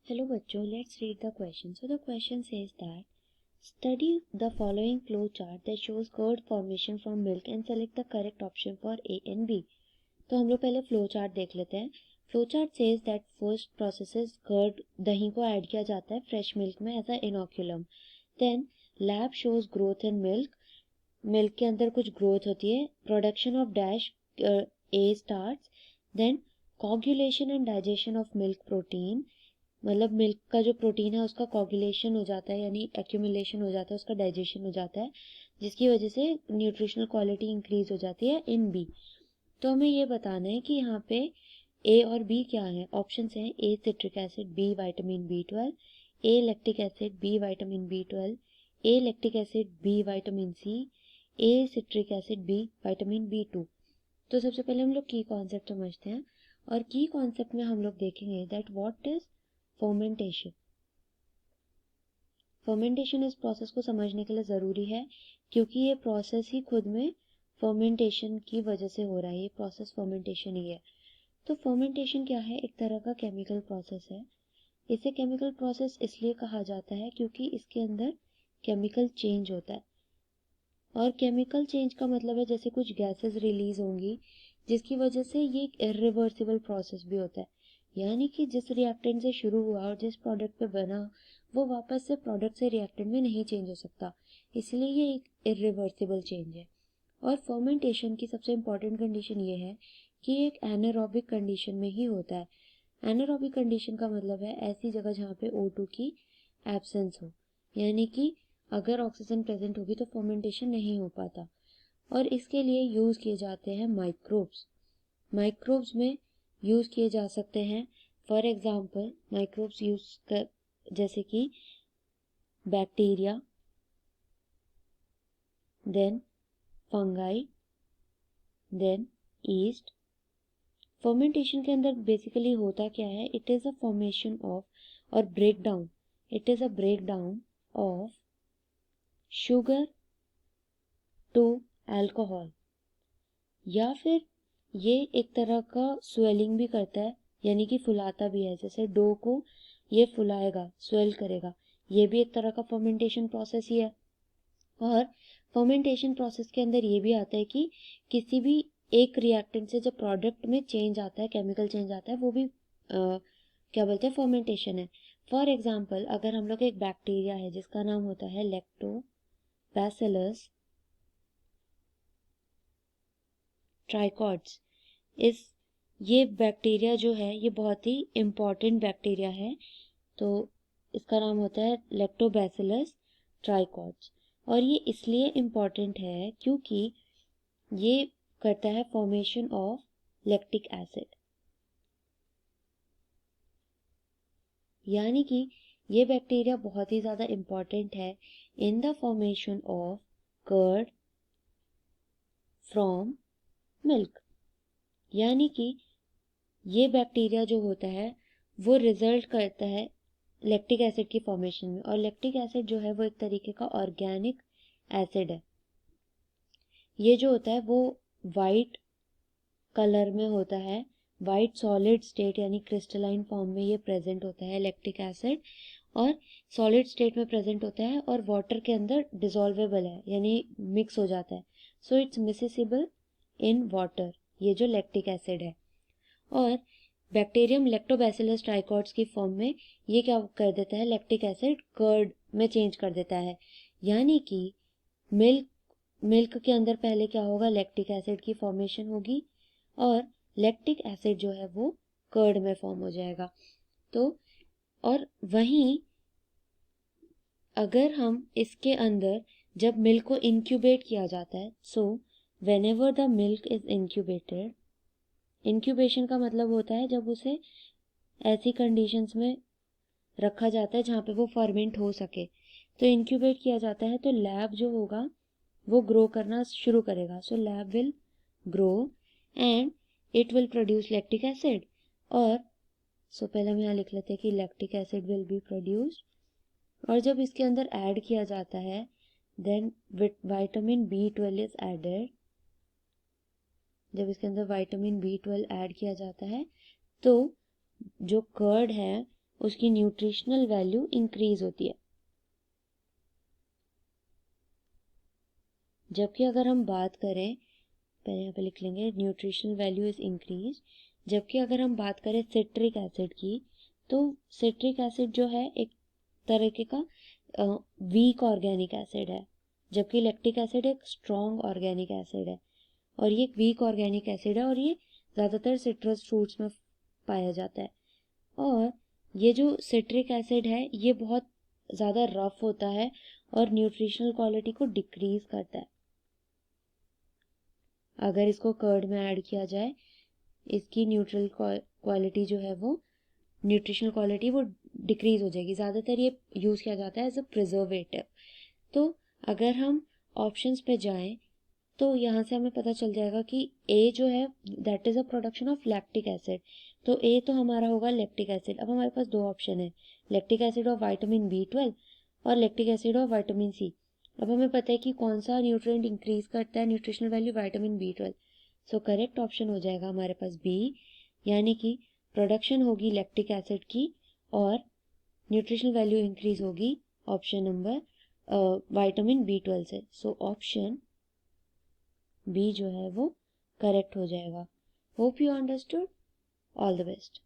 Hello बच्चों, let's read the question. So the question says that study the following flow chart that shows curd formation from milk and select the correct option for A and B. तो हम लोग पहले flow chart देख लेते हैं. Flow chart says that first process curd दही को add किया जाता है फ्रेश मिल्क में as a inoculum. Then lab shows growth in milk. Milk के अंदर कुछ ग्रोथ होती है. Production of dash A starts. Then coagulation and digestion of milk protein. मतलब मिल्क का जो प्रोटीन है उसका कोगुलेशन हो जाता है यानी एक्यूमुलेशन हो जाता है, उसका डाइजेशन हो जाता है, जिसकी वजह से न्यूट्रिशनल क्वालिटी इंक्रीज हो जाती है इन बी. तो हमें ये बताना है कि यहाँ पे ए और बी क्या है. ऑप्शन हैं A citric acid, B vitamin B12, A lactic acid, B vitamin B12, A lactic acid, B vitamin C, A citric acid, B vitamin B2. तो सबसे पहले हम लोग की कॉन्सेप्ट समझते हैं और की कॉन्सेप्ट में हम लोग देखेंगे that what is fermentation. Fermentation इस प्रोसेस को समझने के लिए ज़रूरी है क्योंकि ये प्रोसेस ही खुद में फर्मेंटेशन की वजह से हो रहा है. ये प्रोसेस फर्मेंटेशन ही है. तो फर्मेंटेशन क्या है? एक तरह का केमिकल प्रोसेस है. इसे केमिकल प्रोसेस इसलिए कहा जाता है क्योंकि इसके अंदर केमिकल चेंज होता है. और केमिकल चेंज का मतलब है जैसे कुछ गैसेस रिलीज होंगी जिसकी वजह से ये एक इरिवर्सिबल प्रोसेस भी होता है. यानी कि जिस रिएक्टेंट से शुरू हुआ और जिस प्रोडक्ट पे बना वो वापस से प्रोडक्ट से रिएक्टेंट में नहीं चेंज हो सकता. इसलिए ये एक इरिवर्सिबल चेंज है. और फर्मेंटेशन की सबसे इम्पॉर्टेंट कंडीशन ये है कि एक एनारोबिक कंडीशन में ही होता है. एनारोबिक कंडीशन का मतलब है ऐसी जगह जहाँ पे O2 की एब्सेंस हो. यानी कि अगर ऑक्सीजन प्रेजेंट होगी तो फर्मेंटेशन नहीं हो पाता. और इसके लिए यूज़ किए जाते हैं माइक्रोब्स. माइक्रोब्स में यूज़ किए जा सकते हैं. फॉर एग्जांपल माइक्रोब्स यूज कर जैसे कि bacteria, then fungi, then yeast. Fermentation के अंदर बेसिकली होता क्या है? It is a formation of और break down. It is a break down of sugar to alcohol. या फिर ये एक तरह का स्वेलिंग भी करता है यानी कि फुलाता भी है. जैसे डो को ये फुलाएगा, स्वेल करेगा, ये भी एक तरह का फर्मेंटेशन प्रोसेस ही है. और फर्मेंटेशन प्रोसेस के अंदर ये भी आता है कि किसी भी एक रिएक्टेंट से जब प्रोडक्ट में चेंज आता है, केमिकल चेंज आता है, वो भी क्या बोलते हैं, फर्मेंटेशन है. फॉर एग्जांपल अगर हम लोग एक बैक्टीरिया है जिसका नाम होता है लैक्टोबैसिलस ट्राइकॉट्स. ये बैक्टीरिया जो है ये बहुत ही इम्पॉर्टेंट बैक्टीरिया है. तो इसका नाम होता है लैक्टोबैसिलस ट्राइकॉट्स. और ये इसलिए इम्पॉर्टेंट है क्योंकि ये करता है फॉर्मेशन ऑफ लैक्टिक एसिड. यानी कि ये बैक्टीरिया बहुत ही ज़्यादा इम्पॉर्टेंट है in the formation of curd from milk. यानी कि ये बैक्टीरिया जो होता है वो रिजल्ट करता है लैक्टिक एसिड की फॉर्मेशन में. और लैक्टिक एसिड जो है वो एक तरीके का ऑर्गेनिक एसिड है. ये जो होता है वो वाइट कलर में होता है. वाइट सॉलिड स्टेट यानी क्रिस्टलाइन फॉर्म में ये प्रेजेंट होता है लैक्टिक एसिड. और सॉलिड स्टेट में प्रेजेंट होता है और वाटर के अंदर डिसॉल्वेबल है यानी मिक्स हो जाता है. सो इट्स मिसेसिबल इन वाटर, ये जो लैक्टिक एसिड है. और बैक्टीरियम लैक्टोबैसिलस ट्राइकॉट्स की फॉर्म में ये क्या कर देता है, लैक्टिक एसिड कर्ड में चेंज कर देता है. यानी कि मिल्क के अंदर पहले क्या होगा, लैक्टिक एसिड की फॉर्मेशन होगी और लैक्टिक एसिड जो है वो कर्ड में फॉर्म हो जाएगा. तो और वहीं अगर हम इसके अंदर जब मिल्क को इंक्यूबेट किया जाता है, so whenever the milk is incubated, incubation का मतलब होता है जब उसे ऐसी कंडीशंस में रखा जाता है जहाँ पे वो फर्मेंट हो सके. तो इंक्यूबेट किया जाता है तो लैब जो होगा वो ग्रो करना शुरू करेगा. So lab will grow and it will produce lactic acid. और पहले हम यहाँ लिख लेते हैं कि lactic acid will be produced. और जब इसके अंदर ऐड किया जाता है then vitamin B12 is added. जब इसके अंदर विटामिन B12 ऐड किया जाता है तो जो कर्ड है उसकी न्यूट्रिशनल वैल्यू इंक्रीज होती है। जबकि अगर हम बात करें, पहले यहाँ पे लिख लेंगे न्यूट्रिशनल वैल्यू इज इंक्रीज। जबकि अगर हम बात करें सिट्रिक एसिड की, तो सिट्रिक एसिड जो है एक तरीके का वीक ऑर्गेनिक एसिड है, जबकि लैक्टिक एसिड एक स्ट्रॉन्ग ऑर्गेनिक एसिड है। और ये एक वीक ऑर्गेनिक एसिड है और ये ज़्यादातर सिट्रस फ्रूट्स में पाया जाता है। और ये जो सिट्रिक एसिड है ये बहुत ज़्यादा रफ होता है और न्यूट्रिशनल क्वालिटी को डिक्रीज करता है। अगर इसको कर्ड में ऐड किया जाए, इसकी न्यूट्रल क्वालिटी जो है वो न्यूट्रिशनल क्वालिटी वो डिक्रीज हो जाएगी। ज़्यादातर ये यूज़ किया जाता है एज अ प्रिजर्वेटिव। तो अगर हम ऑप्शंस पे जाएं तो यहाँ से हमें पता चल जाएगा कि ए जो है that is a production of lactic acid. तो ए तो हमारा होगा लैक्टिक एसिड। अब हमारे पास दो ऑप्शन है, लैक्टिक एसिड और विटामिन B12 और लैक्टिक एसिड और विटामिन C। अब हमें पता है कि कौन सा न्यूट्रिएंट इंक्रीज करता है nutritional value, vitamin B12। So correct option हो जाएगा हमारे पास बी, यानी कि प्रोडक्शन होगी लैक्टिक एसिड की और न्यूट्रिशनल वैल्यू इंक्रीज होगी ऑप्शन नंबर विटामिन B12 से। सो ऑप्शन बी जो है वो करेक्ट हो जाएगा। Hope you understood. All the best.